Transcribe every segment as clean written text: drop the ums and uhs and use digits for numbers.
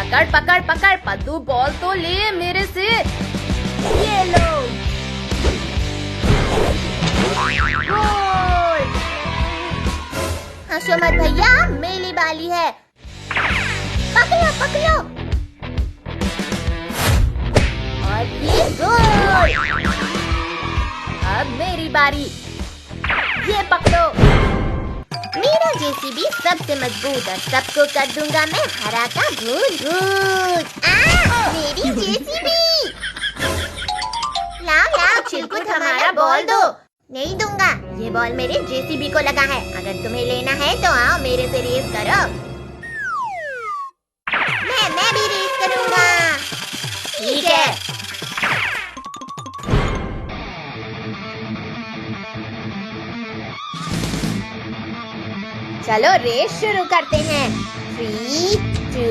पकड़ पकड़ पकड़ पद्दू, बॉल तो ले मेरे से। ये लो गोल। हंसो मत भैया, मेरी बारी है। पकड़ो पकड़ो और फिर गोल। अब मेरी बारी, ये पकड़ो। मेरा जेसीबी सबसे मजबूत और सबको कर दूंगा मैं हरा का भून भून। मेरी जेसीबी। लाओ लाओ चिरकुट, हमारा बॉल दो। नहीं दूंगा, ये बॉल मेरे जेसीबी को लगा है। अगर तुम्हें लेना है तो आओ मेरे से रेस करो। मैं भी रेस करूंगा। ठीक है। चलो रेस शुरू करते हैं। 3, 2,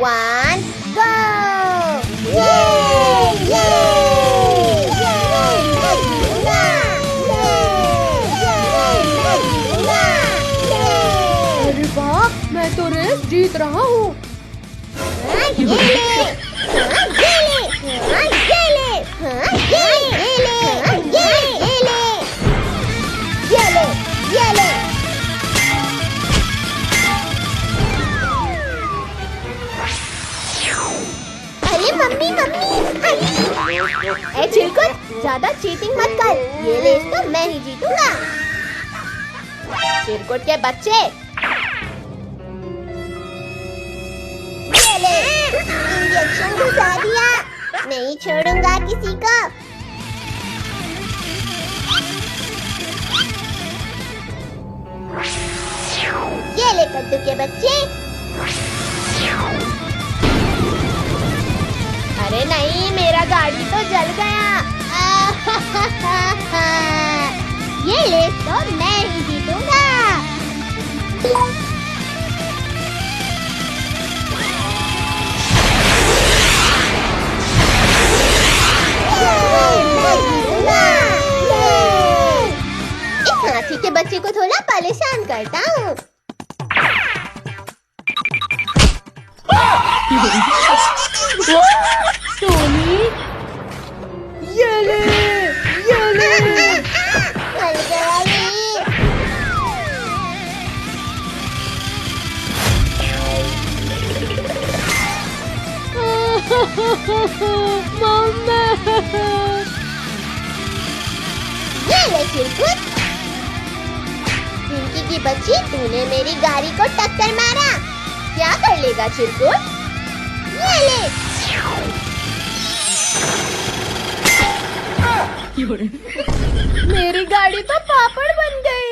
1, गो! ये! अरे वाह, मैं तो रेस जीत रहा हूँ। अरे मम्मी मम्मी, ए चिरकुट, ज्यादा चीटिंग मत कर। ये रेस तो मैं ही जीतूंगा। चिरकुट के बच्चे, ये ले, इंजेक्शन घुसा दिया। नहीं छोड़ूंगा किसी को। ये ले कद्दू के बच्चे। अरे नहीं, मेरा गाड़ी तो जल गया। ये रेस तो मैं ही जीतूंगा। इस हाथी के बच्चे को थोड़ा परेशान करता हूँ। टोनी, ये ले। मर गया ये। मम्मा। ये ले चिरकुट। पिंकी की बच्ची, तूने मेरी गाड़ी को टक्कर मारा। क्या कर लेगा चिरकुट? ये ले। मेरी गाड़ी तो पापड़ बन गई।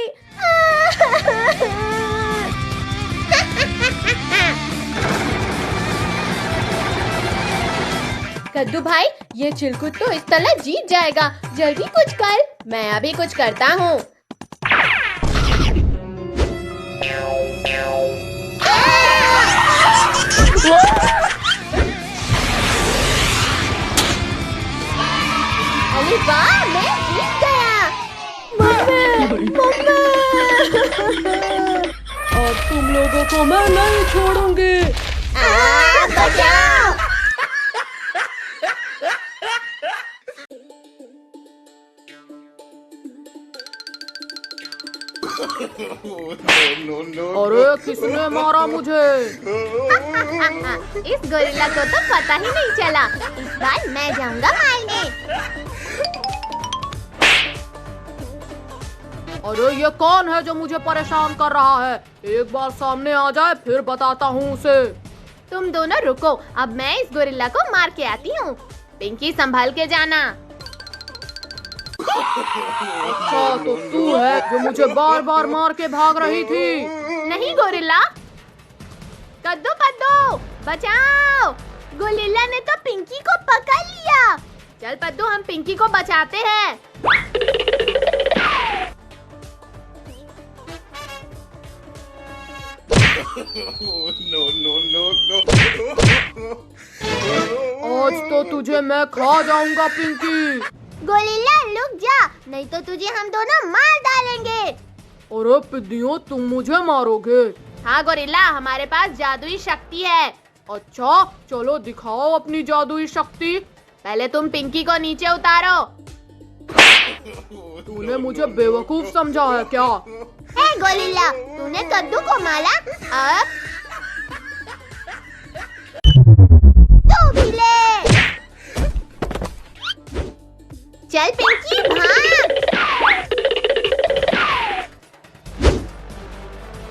कद्दू भाई, ये चिरकुट तो इस तरह जीत जाएगा। जल्दी कुछ कर, मैं अभी कुछ करता हूँ। अरे वाह, मैं जीत गया। मम्मी। और तुम लोगों को मैं नहीं छोड़ूंगी। बचाओ। अरे किसने मारा मुझे? इस गोरिल्ला को तो पता ही नहीं चला। इस बार मैं जाऊंगा मारने। अरे ये कौन है जो मुझे परेशान कर रहा है? एक बार सामने आ जाए फिर बताता हूँ उसे। तुम दोनों रुको, अब मैं इस गोरिल्ला को मार के आती हूँ। पिंकी संभाल के जाना। अच्छा तो तू है जो मुझे बार बार मार के भाग रही थी। नहीं गोरिल्ला। कद्दू पद्दू बचाओ, गोरिल्ला ने तो पिंकी को पकड़ लिया। चल पद्दू, हम पिंकी को बचाते हैं। आज तो तुझे मैं खा जाऊंगा पिंकी। गोरिल्ला रुक जा, नहीं तो तुझे हम दोनों मार डालेंगे। अरे पिद्दियों, तुम मुझे मारोगे? हाँ गोरिल्ला, हमारे पास जादुई शक्ति है। अच्छा चलो दिखाओ अपनी जादुई शक्ति। पहले तुम पिंकी को नीचे उतारो। तूने मुझे बेवकूफ समझा है क्या? हे गोरिल्ला, तूने कद्दू को मारा, अब तू भी ले। चल पिंकी भाग।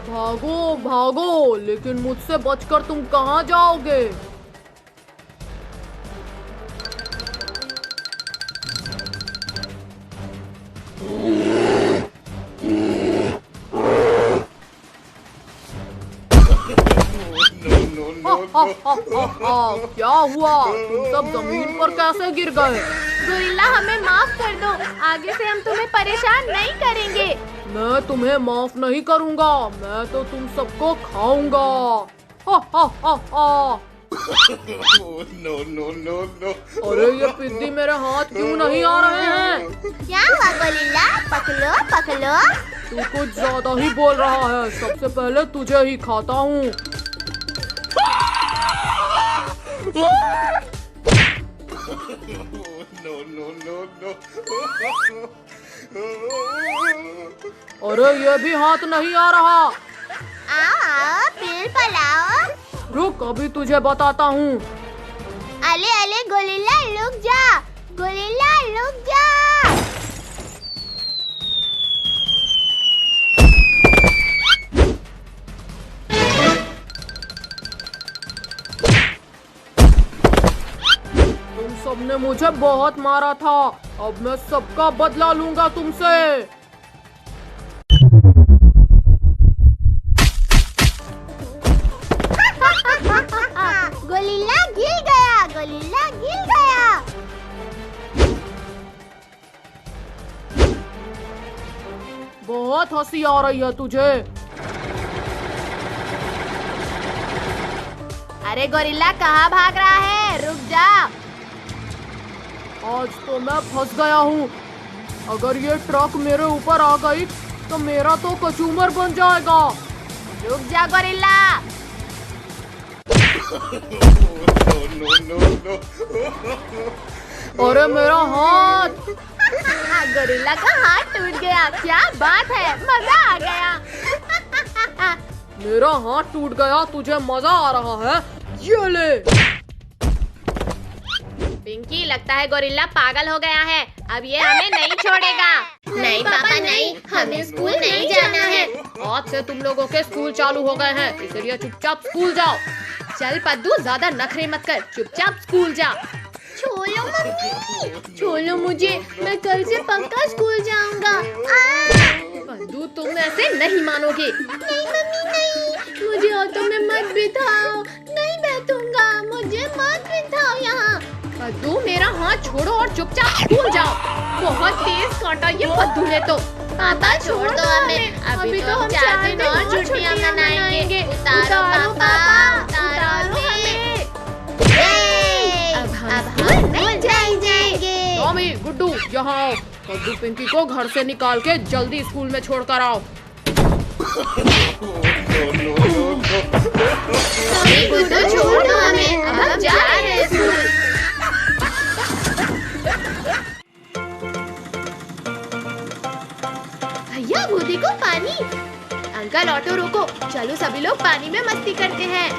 भागो भागो, लेकिन मुझसे बचकर तुम कहाँ जाओगे? क्या हुआ? तुम सब जमीन पर कैसे गिर गए? गोरिल्ला हमें माफ कर दो, आगे से हम तुम्हें परेशान नहीं करेंगे। मैं तुम्हें माफ नहीं करूंगा, मैं तो तुम सबको खाऊंगा। हा हा हा हा। अरे ये पिद्दी मेरे हाथ क्यों नहीं आ रहे हैं? क्या हुआ गोरिल्ला? पकड़ो पकड़ो। तू कुछ ज्यादा ही बोल रहा है, सबसे पहले तुझे ही खाता हूँ। अरे ये भी हाथ नहीं आ रहा। आओ पेड़ पर लाओ। रुक, अभी तुझे बताता हूँ। अले अले गोरिल्ला रुक जा, गोरिल्ला रुक जा। तुम सबने मुझे बहुत मारा था, अब मैं सबका बदला लूंगा तुमसे। गोरिल्ला गिर गया, गोरिल्ला गिर गया। बहुत हंसी आ रही है तुझे। अरे गोरिल्ला कहाँ भाग रहा है? रुक जा। आज तो मैं फंस गया हूँ। अगर ये ट्रक मेरे ऊपर आ गई तो मेरा तो कचूमर बन जाएगा। रुक जा गोरिल्ला। अरे मेरा हाथ। गोरिल्ला का हाथ टूट गया। क्या बात है, मजा आ गया। मेरा हाथ टूट गया, तुझे मजा आ रहा है? ये ले। पिंकी, लगता है गोरिल्ला पागल हो गया है, अब ये हमें नहीं छोड़ेगा। नहीं पापा नहीं, हमें स्कूल नहीं जाना है। आज से तुम लोगों के स्कूल चालू हो गए हैं, इसलिए चुपचाप स्कूल जाओ। चल पद्दू, ज्यादा नखरे मत कर, चुपचाप स्कूल जा। छोड़ो मम्मी, छोड़ो मुझे, मैं कल से पक्का स्कूल जाऊंगा। पद्दू, तुम ऐसे नहीं मानोगे। नहीं मम्मी नहीं, मुझे ऑटो में मत बिठाओ, नहीं बैठूंगा, मुझे मत बिठाओ यहाँ। पद्दू, मेरा हाथ छोड़ो और चुपचाप स्कूल जाओ। बहुत तेज काटा ये पद्दू ने तो। पापा छोड़ दो हमें, अभी तो हम 4 दिन और छुट्टियां मनाएंगे। उतारो पापा, उतारो हमें। अब हम नहीं जाएंगे। टॉमी, गुड्डू, यहाँ आओ। पद्दू पिंकी को घर से निकाल के जल्दी स्कूल में छोड़ कर आओ। टॉमी, गुड्डू छोड़ दो हमें, अब हम जा रहे हैं स्कूल। भैया गोदी को पानी। अंकल ऑटो रोको, चलो सभी लोग पानी में मस्ती करते हैं।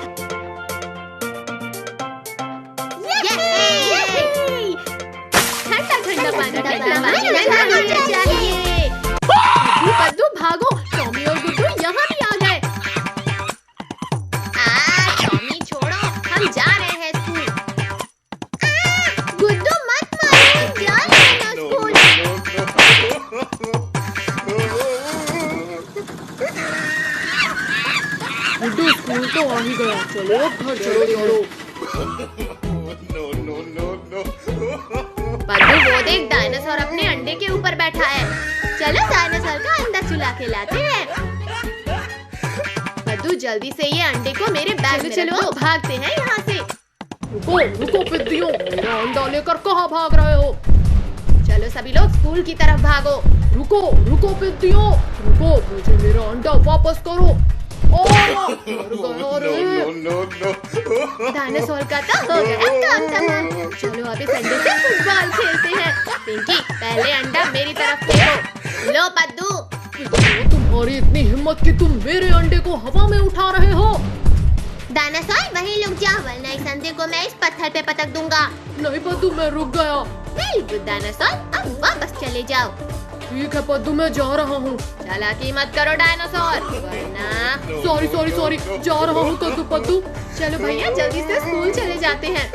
ठंडा ठंडा पानी चाहिए। पद्दू भागो, टॉमी और गुड्डू यहाँ भी आ गए। टॉमी छोड़ो, हम जा रहे हैं स्कूल। गुड्डू मत मारो, जा रहे हैं स्कूल। गुड्डू, स्कूल तो आ ही गया, चलो घर चलो। पद्दू, वो देख, डायनासोर अपने अंडे के ऊपर बैठा है। चलो डायनासोर का अंडा चुला के लाते हैं। पद्दू, जल्दी से ये अंडे को मेरे बैग में रखो, भागते हैं यहाँ से। रुको रुको पिद्दियों, मेरा अंडा लेकर कहाँ भाग रहे हो? चलो सभी लोग स्कूल की तरफ भागो। रुको रुको पिद्दियों, रुको, मुझे मेरा अंडा वापस करो। डायनासोर का तो हो गया काम तमाम। चलो अभी संडे से फुटबॉल खेलते हैं। पिंकी पहले अंडा मेरी तरफ फेंको। लो पद्दू। तुम्हारी इतनी हिम्मत कि तुम मेरे अंडे को हवा में उठा रहे हो। डायनासोर वहीं रुक जाओ वरना इस अंडे को मैं इस पत्थर पे पटक दूंगा। नहीं पद्दू, मैं रुक गया। वेरी गुड डायनासोर, अब वापस चले जाओ। ठीक है पद्दू, मैं जा रहा हूँ। चालाकी मत करो डायनासोर, वरना। सॉरी, जा रहा हूँ कद्दू पद्दू। चलो भैया जल्दी से स्कूल चले जाते हैं।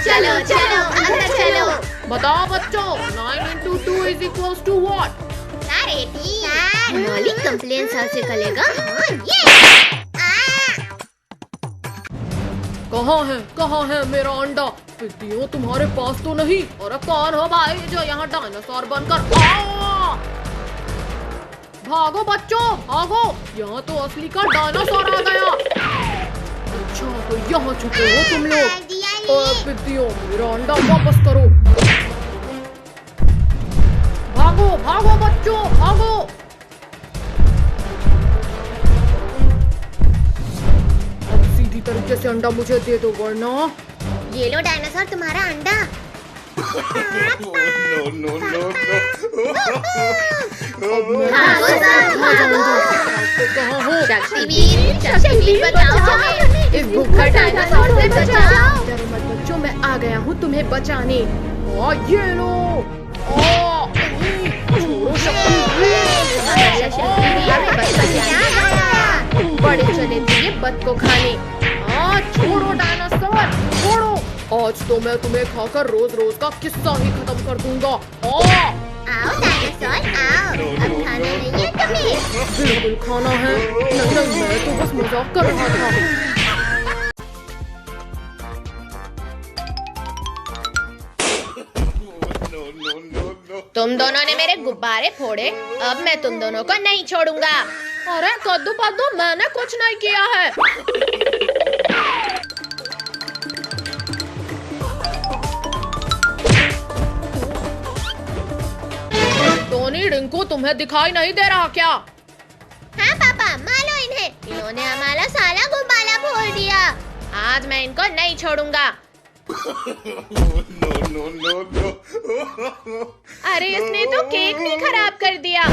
चलो अंदर चलो। बताओ बच्चों, 9 into 2 is what? अरे ठीक। नॉली कंप्लेन सर से करेगा। हाँ ये। कहाँ है मेरा अंडा? पिद्दियों तुम्हारे पास तो नहीं। और कौन हो भाई जो यहाँ डायनासोर बनकर भागो बच्चों भागो, यहाँ तो असली का डायनासोर आ गया। अच्छा तो यहाँ छुपे हो तुम लोग। और पिद्दियों मेरा अंडा वापस करो। भागो बच्चों भागो। अब सीधी तरीके से अंडा मुझे दे दो वरना। ये लो डायनासोर तुम्हारा अंडा। शक्तिवीर बचाओ हमें। इस भूखे डायनासोर से बचाओ। डरो मत बच्चों, मैं आ गया हूँ तुम्हें बचाने। ये लो। बड़े चले थे ये बद को खाने। छोड़ो डायनासोर छोड़ो। आज तो मैं तुम्हें खाकर रोज का किस्सा ही खत्म कर दूंगा। आओ डायनासोर आओ, अब खाना नहीं है तुम्हें? बिल्कुल खाना है। नहीं मैं तो बस मजाक कर रहा था। तुम दोनों ने मेरे गुब्बारे फोड़े, अब मैं तुम दोनों को नहीं छोड़ूंगा। अरे कद्दू पद्दू, मैंने कुछ नहीं किया है। टोनी रिंकू तुम्हें दिखाई नहीं दे रहा क्या? हाँ पापा मारो इन्हें, इन्होंने हमारा सारा गुब्बारा फोड़ दिया। आज मैं इनको नहीं छोड़ूंगा। अरे इसने तो केक भी खराब कर दिया।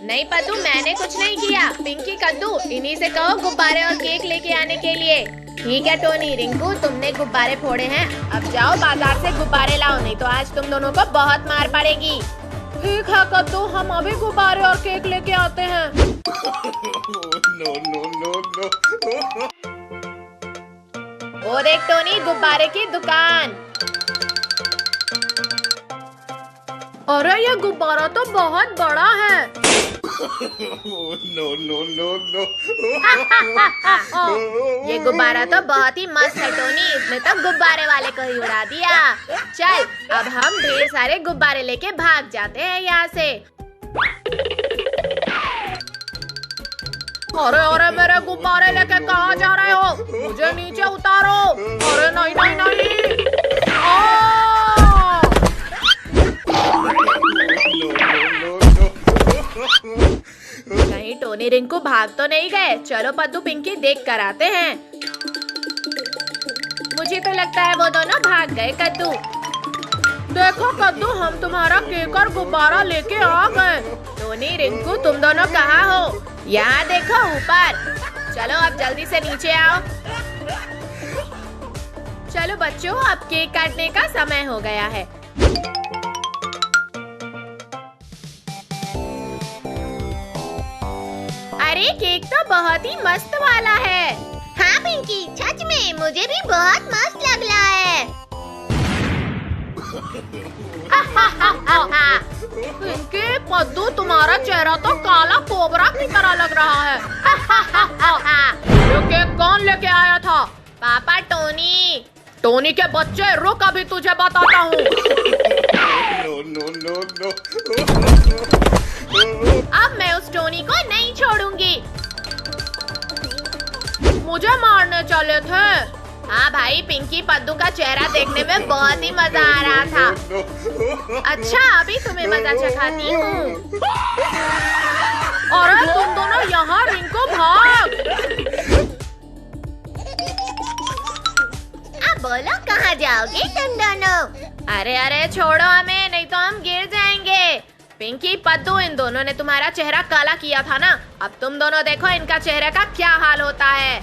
नहीं पद्दू, मैंने कुछ नहीं किया। पिंकी कद्दू इन्हीं से कहो गुब्बारे और केक लेके आने के लिए। ठीक है टोनी रिंकू, तुमने गुब्बारे फोड़े हैं, अब जाओ बाजार से गुब्बारे लाओ, नहीं तो आज तुम दोनों को बहुत मार पड़ेगी। ठीक है कद्दू, हम अभी गुब्बारे और केक लेके आते हैं। वो देख टोनी, गुब्बारे की दुकान। अरे ये गुब्बारा तो बहुत बड़ा है। ये गुब्बारा तो बहुत ही मस्त है टोनी, इसने तो गुब्बारे वाले को ही उड़ा दिया। चल अब हम ढेर सारे गुब्बारे लेके भाग जाते हैं यहाँ से। अरे मेरे गुब्बारे लेके कहाँ जा रहे हो? मुझे नीचे उतारो। अरे नहीं। नहीं टोनी रिंकू भाग तो नहीं गए। चलो पद्दू पिंकी देख कर आते हैं। मुझे तो लगता है वो दोनों भाग गए। कद्दू देखो कद्दू, हम तुम्हारा केक और गुब्बारा लेके आ गए। टोनी रिंकू तुम दोनों कहाँ हो? यहाँ देखो ऊपर। चलो अब जल्दी से नीचे आओ। चलो बच्चों, अब केक काटने का समय हो गया है। अरे केक तो बहुत ही मस्त वाला है। हाँ पिंकी, सच में मुझे भी बहुत मस्त लग रहा है। पिंकी पद्दू, तुम्हारा चेहरा तो काला कोबरा की तरह लग रहा है। ये केक कौन लेके आया था? पापा टोनी। टोनी के बच्चे, रुक अभी तुझे बताता हूँ। अब मैं उस टोनी को नहीं छोड़ूंगी। मुझे मारने चले थे। हाँ भाई, पिंकी पद्दू का चेहरा देखने में बहुत ही मजा आ रहा था। अच्छा अभी तुम्हें मजा चखाती हूँ। अरे तुम दोनों यहाँ, रिंकू भाग। अब बोलो कहाँ जाओगे तुम दोनों? अरे अरे छोड़ो हमें, नहीं तो हम गिर जाएंगे। पिंकी, पद्दू, इन दोनों ने तुम्हारा चेहरा काला किया था ना, अब तुम दोनों देखो इनका चेहरे का क्या हाल होता है।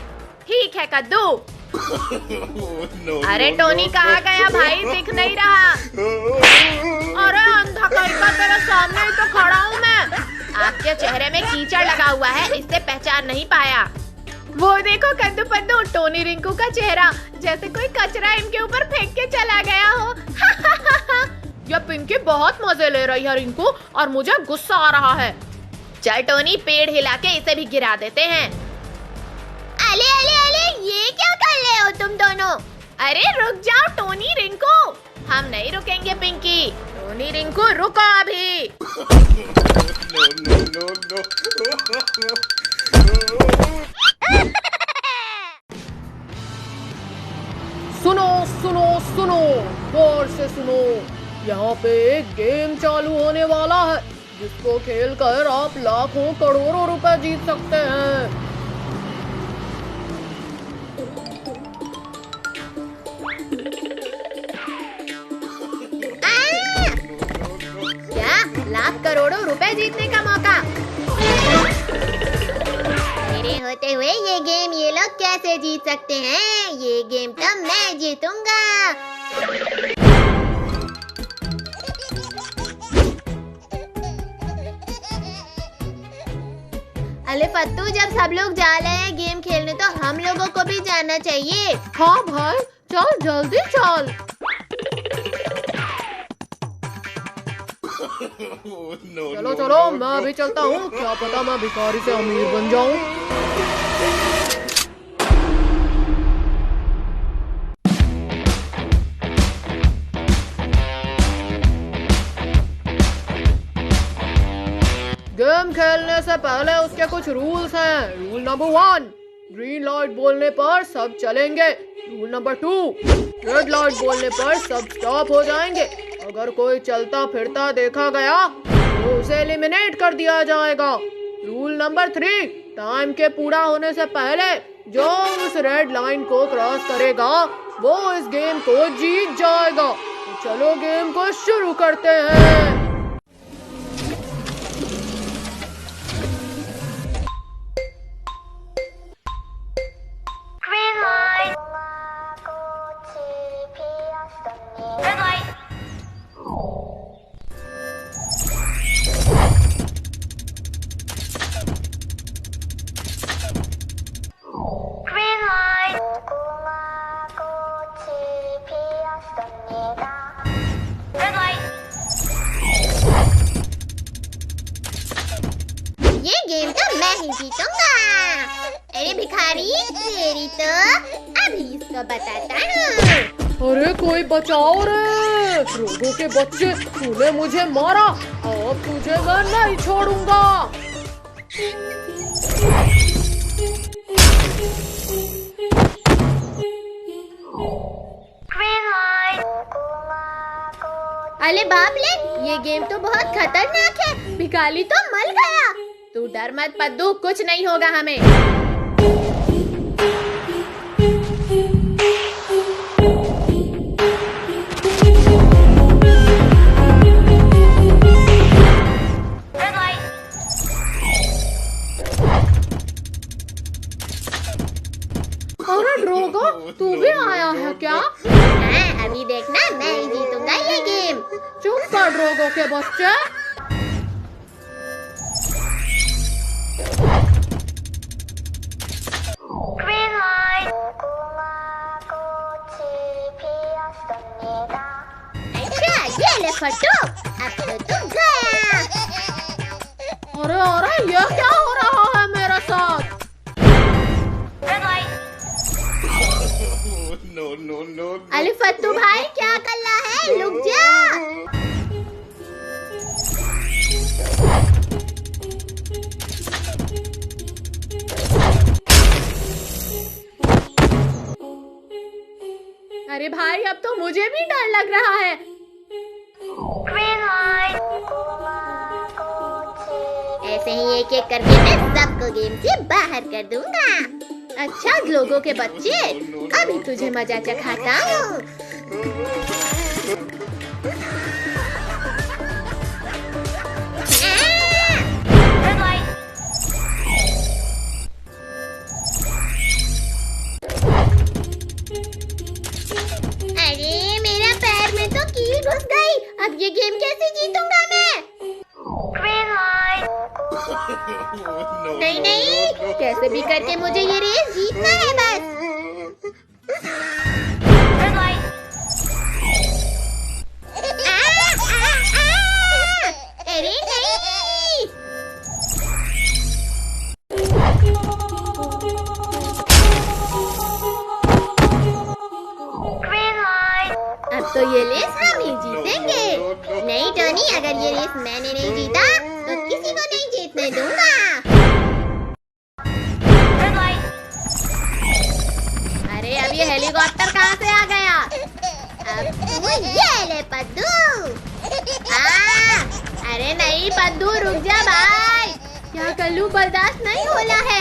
ठीक है कद्दू। अरे टोनी कहाँ गया भाई, दिख नहीं रहा। अरे अंधा कहीं का, तेरे सामने ही तो खड़ा हूँ मैं। आपके चेहरे में कीचड़ लगा हुआ है, इससे पहचान नहीं पाया। वो देखो कद्दू पद्दू, टोनी रिंकू का चेहरा जैसे कोई कचरा इनके ऊपर फेंक के चला गया हो। ये पिंकी बहुत मजे ले रही है रिंकू, और मुझे गुस्सा आ रहा है। चल टोनी, पेड़ हिला के इसे भी गिरा देते हैं। अले अले अले, ये क्या कर रहे हो तुम दोनों? अरे रुक जाओ टोनी रिंकू। हम नहीं रुकेंगे पिंकी। टोनी रिंकू रुको अभी। सुनो सुनो सुनो, गौर से सुनो। यहाँ पे एक गेम चालू होने वाला है, जिसको खेलकर आप लाखों करोड़ों रुपए जीत सकते हैं। क्या? लाख करोड़ों रुपए जीतने का मौका? मेरे होते हुए ये गेम ये लोग कैसे जीत सकते हैं? ये गेम तो मैं जीतूंगा। अरे फत्तू, जब सब लोग जा रहे हैं गेम खेलने तो हम लोगों को भी जाना चाहिए। हाँ भाई, चल जल्दी चल। चलो चलो, मैं भी चलता हूँ, क्या पता मैं भिखारी से अमीर बन जाऊँ। गेम खेलने से पहले उसके कुछ रूल्स हैं। रूल नंबर 1, ग्रीन लाइट बोलने पर सब चलेंगे। रूल नंबर 2, रेड लाइट बोलने पर सब स्टॉप हो जाएंगे। अगर कोई चलता फिरता देखा गया तो उसे एलिमिनेट कर दिया जाएगा। रूल नंबर 3, टाइम के पूरा होने से पहले जो उस रेड लाइन को क्रॉस करेगा वो इस गेम को जीत जाएगा। तो चलो गेम को शुरू करते हैं। गेम तो मैं ही जीतूंगा। अरे भिखारी, तेरी तो अभी इसको बताता हूँ। अरे कोई बचाओ रे, रोगों के बच्चे, तूने मुझे मारा, अब तुझे मैं नहीं छोड़ूंगा। अरे बाप ले, ये गेम तो बहुत खतरनाक है। भिखारी तो मर गया। तू डर मत पद्दू, कुछ नहीं होगा हमें। अरे ड्रोगो, तू भी आया है क्या? हाँ, अभी देखना मैं ही जीतूंगा ये गेम। चुप कर ड्रोगो के बच्चे। फटो, अब तो तुम गया। अरे अरे, ये क्या हो रहा है मेरे साथ? अली फत्तू भाई, क्या कर रहा है? रुक जा। अरे भाई, अब तो मुझे भी डर लग रहा है। ऐसे ही एक एक करके मैं सबको गेम से बाहर कर दूंगा। अच्छा लोगों के बच्चे, अभी तुझे मजा चखाता हूँ। अरे मेरा पैर में तो कील घुस गई। अब ये गेम कैसे जीतूंगा मैं? नहीं नहीं, कैसे भी करके मुझे ये रेस जीतना है बस। अरे नहीं। अब तो ये रेस हम ही जीतेंगे। नहीं टोनी, अगर ये रेस मैंने नहीं जीता तो किसी को नहीं जीतने दूंगा। अरे अब ये हेलीकॉप्टर कहाँ से आ गया? अब ये ले पद्दू। अरे नहीं पद्दू, रुक जा भाई। क्या कर लूं, बर्दाश्त नहीं हो रहा है।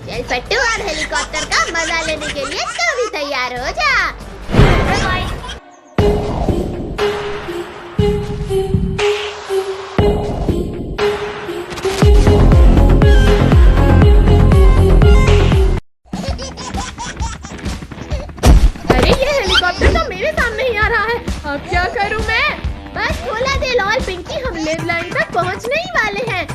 चल पट्टू, अब हेलीकॉप्टर का मजा लेने के लिए तू भी तैयार हो जा। अरे ये हेलीकॉप्टर तो मेरे सामने ही आ रहा है। अब क्या करूं मैं? बस थोड़ा देर और पिंकी, हम लेव लाइन तक पहुंचने ही वाले हैं।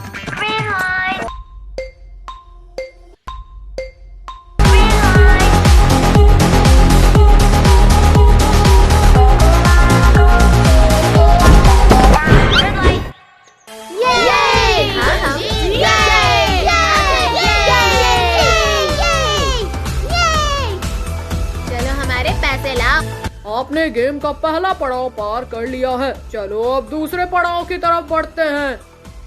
आपने गेम का पहला पड़ाव पार कर लिया है। चलो अब दूसरे पड़ाव की तरफ बढ़ते हैं।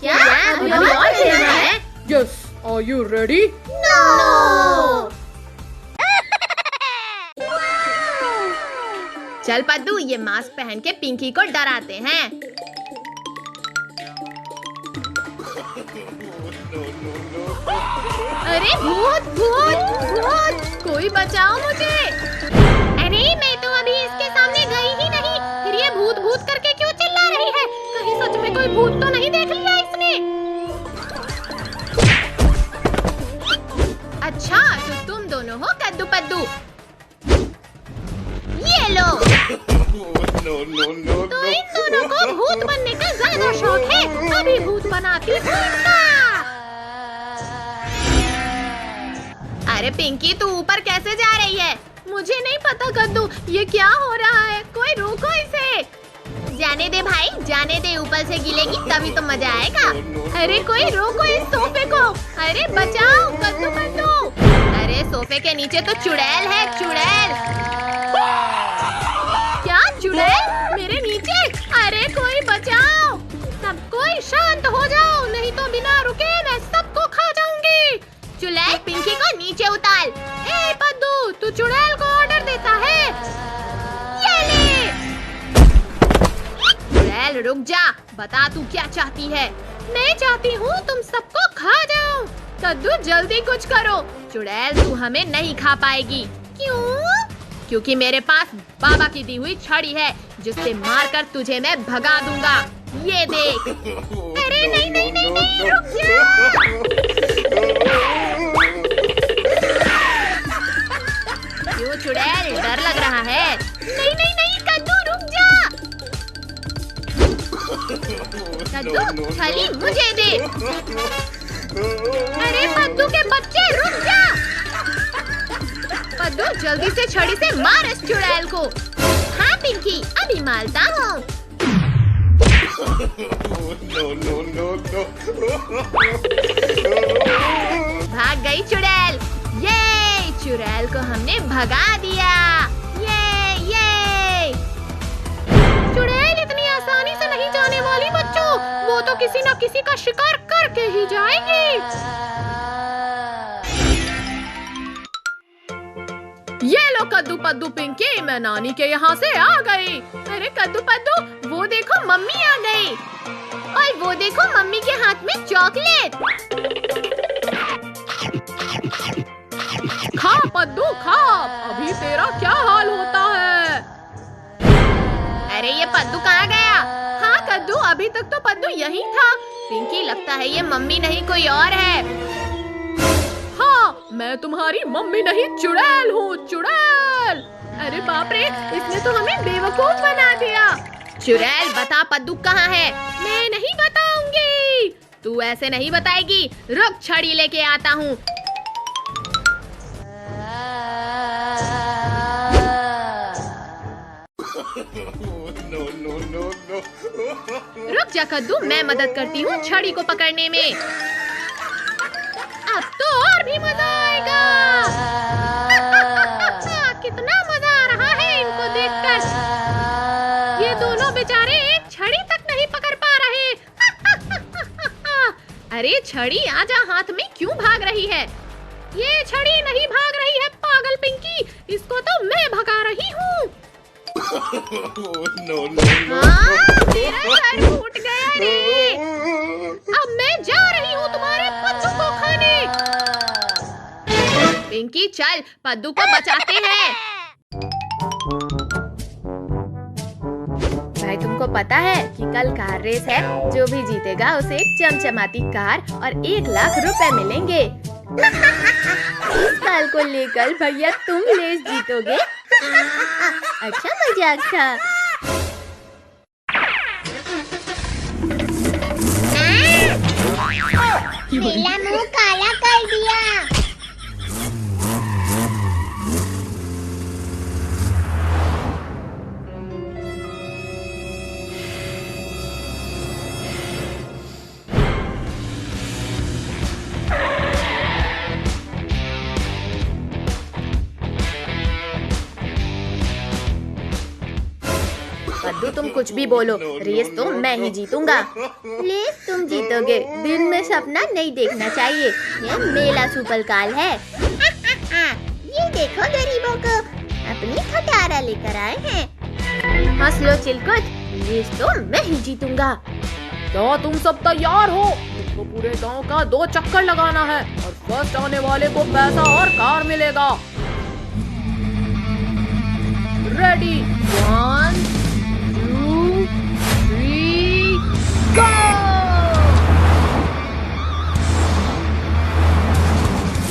क्या अभी और खेलना है? Yes, are you ready? No. चल पद्दू, ये मास्क पहन के पिंकी को डराते हैं। अरे भूत भूत भूत, कोई बचाओ मुझे। अरे मैं तो अभी इसके सामने गई ही नहीं, फिर ये भूत भूत करके क्यों चिल्ला रही है? कहीं सच में कोई भूत तो नहीं देख लिया इसने? अच्छा तो तुम दोनों हो कद्दू पद्दू। ये लो। तो इन दोनों को भूत बनने का ज्यादा शौक है। अभी भूत बनाती हूँ इनका। अरे पिंकी, तू ऊपर कैसे जा रही है? मुझे नहीं पता कद्दू, ये क्या हो रहा है? कोई रोको इसे। जाने दे भाई, जाने दे, ऊपर से गिलेगी तभी तो मजा आएगा। अरे कोई रोको इस सोफे को। अरे बचाओ कद्दू पद्दू। अरे सोफे के नीचे तो चुड़ैल है, चुड़ैल। क्या चुड़ैल मेरे नीचे? अरे कोई बचाओ। सब कोई शांत हो जाओ, नहीं तो बिना रुके मैं सबको खा जाऊंगी। चुड़ैल, पिंकी को नीचे उतार। ए पद्दू, तू चुड़ैल को ऑर्डर देता है? ये ले। चुड़ैल रुक जा, बता तू क्या चाहती है? मैं चाहती हूँ तुम सबको खा जाऊं। कद्दू जल्दी कुछ करो। चुड़ैल तू हमें नहीं खा पाएगी। क्यों? क्योंकि मेरे पास बाबा की दी हुई छड़ी है, जिससे मारकर तुझे मैं भगा दूंगा। ये देख। अरे नहीं नहीं नहीं नहीं, रुक जा। क्यों चुड़ैल, डर लग रहा है? नहीं नहीं नहीं कद्दू, रुक जा। कद्दू छड़ी मुझे दे। अरे पद्दू के बच्चे, रुक जा। पद्दू जल्दी से छड़ी से मार इस चुड़ैल को। हाँ पिंकी, अभी मारता हूँ। भाग गई चुड़ैल। ये चुड़ैल को हमने भगा दिया। ये चुड़ैल इतनी आसानी से नहीं जाने वाली बच्चों, वो तो किसी न किसी का शिकार करके ही जाएगी। ये लो कद्दू पद्दू पिंकी, मैं नानी के यहाँ से आ गई। अरे कद्दू पद्दू, वो देखो मम्मी आ गई। और वो देखो मम्मी के हाथ हाथ में चॉकलेट। खा पद्दू खा, अभी तेरा क्या हाल होता है। अरे ये पद्दू कहाँ गया? हाँ कद्दू, अभी तक तो पद्दू यहीं था। पिंकी लगता है ये मम्मी नहीं कोई और है। हाँ मैं तुम्हारी मम्मी नहीं चुड़ैल हूँ, चुड़ैल। अरे बाप रे, इसने तो हमें बेवकूफ बना दिया। चुड़ैल बता पद्दू कहाँ है? मैं नहीं बताऊंगी। तू ऐसे नहीं बताएगी, रुक छड़ी लेके आता हूँ। रुक जा कद्दू, मैं मदद करती हूँ छड़ी को पकड़ने में। अब तो और भी मजा आएगा। कितना मजा आ रहा है इनको देखकर। ये दोनों बेचारे एक छड़ी तक नहीं पकड़ पा रहे। अरे छड़ी आजा, हाथ में क्यों भाग रही है? ये छड़ी नहीं भाग रही है पागल पिंकी, इसको तो मैं भगा रही हूँ। मेरा सर फूट गया रे। अब मैं जा रही हूँ तुम्हारे पद्दू को खाने। पिंकी चल, पद्दू को बचाते हैं। भाई तुमको पता है कि कल कार रेस है, जो भी जीतेगा उसे एक चमचमाती कार और 1 लाख रुपए मिलेंगे। इस साल को लेकर भैया तुम रेस जीतोगे। अच्छा मजाक था। मेरा मुंह काला कर दिया। पद्दू तुम कुछ भी बोलो, रेस तो मैं ही जीतूंगा। रेस तुम जीतोगे, दिन में सपना नहीं देखना चाहिए। ये मेला सुपरकाल है। ये देखो गरीबों को, अपनी खटारा लेकर आए हैं। हंस लो चिलकुट, रेस तो मैं ही जीतूंगा। तो तुम सब तैयार हो? तुमको पूरे गांव का 2 चक्कर लगाना है और फर्स्ट आने वाले को पैसा और कार मिलेगा। रेडी, 1 2 3 गो।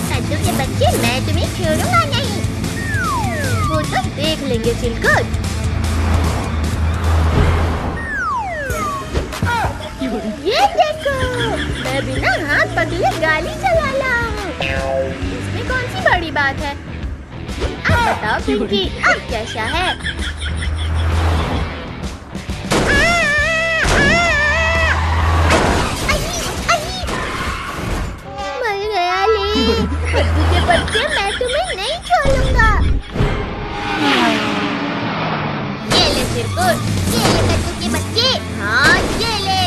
कद्दू के बच्चे, मैं तुम्हें छोड़ूंगा नहीं। वो तो देख लेंगे चिलकुट। ये देखो, मैं बिना हाथ पकड़े गाड़ी चला रहा हूँ। इसमें कौन सी बड़ी बात है? अब बताओ पिंकी, अब कैसा है? मर गया ले। कद्दू के बच्चे, मैं तुम्हें नहीं छोड़ूंगा। ये ले चिरकुट, ये ले कद्दू के बच्चे। हाँ ये ले।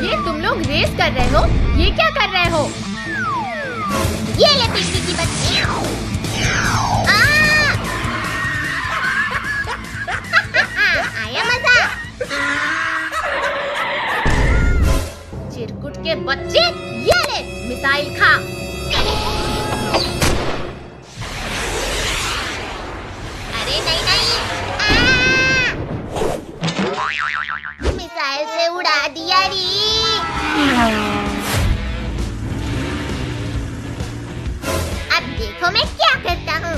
ये तुम लोग रेस कर रहे हो? ये क्या कर रहे हो? ये ले पिंकी की बच्ची। आया मजा। चिरकुट के बच्चे, ये ले मिसाइल खा। अरे नहीं नहीं, मिसाइल से उड़ा दिया री। अब देखो मैं क्या करता हूँ।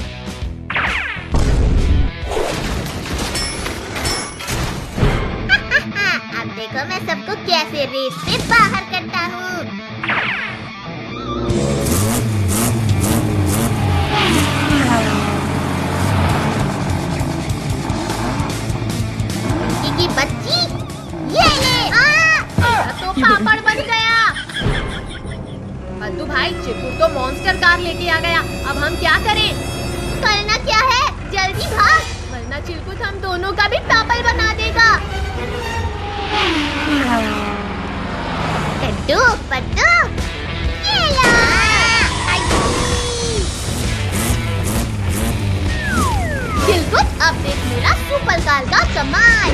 अब देखो मैं सबको कैसे रेस से बाहर करता हूँ। की बच्ची, ये ले। तो पापड़ बन गया। पद्दू भाई, चिरकुट तो मॉन्स्टर कार लेके आ गया। अब हम क्या करें? करना क्या है, जल्दी भाग, वरना चिरकुट हम दोनों का भी पापड़ बना देगा। कद्दू पद्दू, ये लो। चिरकुट, अब देख मेरा सुपर कार का कमाल।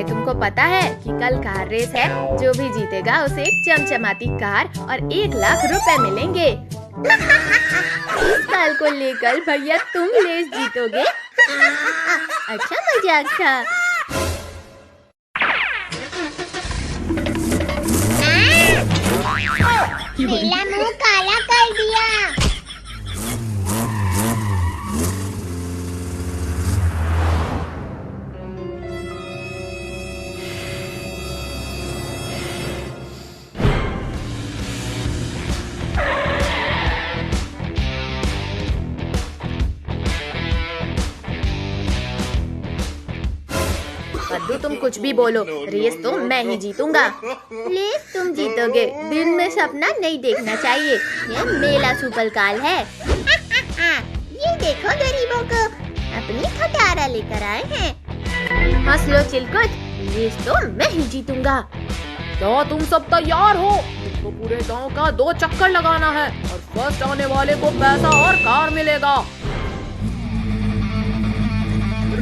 भाई तुमको पता है कि कल कार रेस है, जो भी जीतेगा उसे एक चमचमाती कार और 1 लाख रुपए मिलेंगे। इस साल को लेकर भैया तुम रेस जीतोगे। अच्छा मजाक था। मेरा मुंह काला कर दिया। कद्दू तुम कुछ भी बोलो, रेस तो मैं ही जीतूंगा। रेस तुम जीतोगे, दिन में सपना नहीं देखना चाहिए। ये मेला सुपरकाल है। ये देखो गरीबों को, अपनी खटारा लेकर आए हैं। हंस लो चिलकुट, रेस तो मैं ही जीतूंगा। तो तुम सब तैयार हो? तो पूरे गांव का 2 चक्कर लगाना है और फर्स्ट आने वाले को पैसा और कार मिलेगा।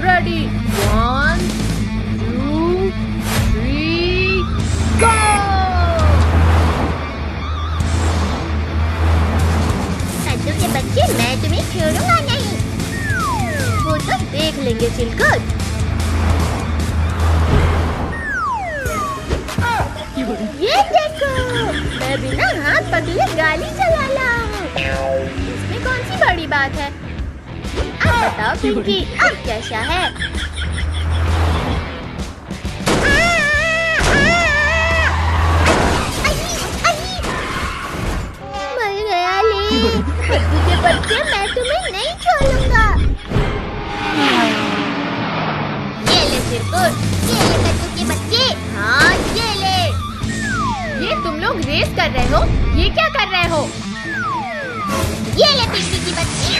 रेडी, 1 2 3 गो! कद्दू के बच्चे, मैं तुम्हें छोड़ूंगा नहीं। वो तो देख लेंगे चिलकुट। ये देखो, मैं बिना हाथ पकड़े गाड़ी चला रहा हूँ। इसमें कौन सी बड़ी बात है? अब बताओ पिंकी, अब कैसा है? मर गया ले। कद्दू के बच्चे, मैं तुम्हें नहीं छोड़ूंगा। ये ले चिरकुट, ये ले कद्दू के बच्चे। हाँ ये ले। ये तुम लोग रेस कर रहे हो? ये क्या कर रहे हो? ये ले पिंकी की बच्ची।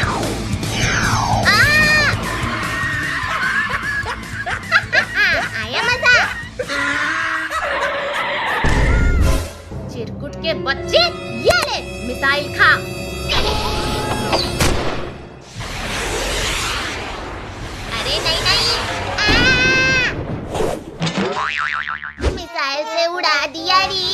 आया मजा। चिरकुट के बच्चे, ये ले मिसाइल खा। अरे नहीं नहीं। मिसाइल से उड़ा दिया री।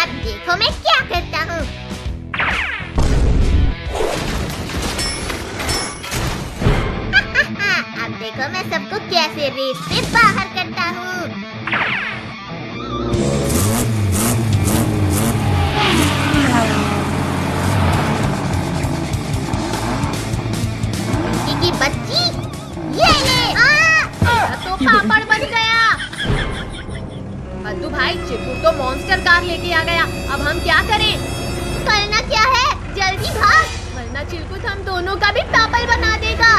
अब देखो मैं क्या करता हूँ। अब देखो मैं सबको कैसे रेस से बाहर करता हूँ। की बच्ची, ये ले। तो पापड़ बन गया। कद्दू भाई, चिरकुट तो मॉन्स्टर कार लेके आ गया। अब हम क्या करें? करना क्या है, जल्दी भाग, वरना चिरकुट हम दोनों का भी पापड़ बना देगा।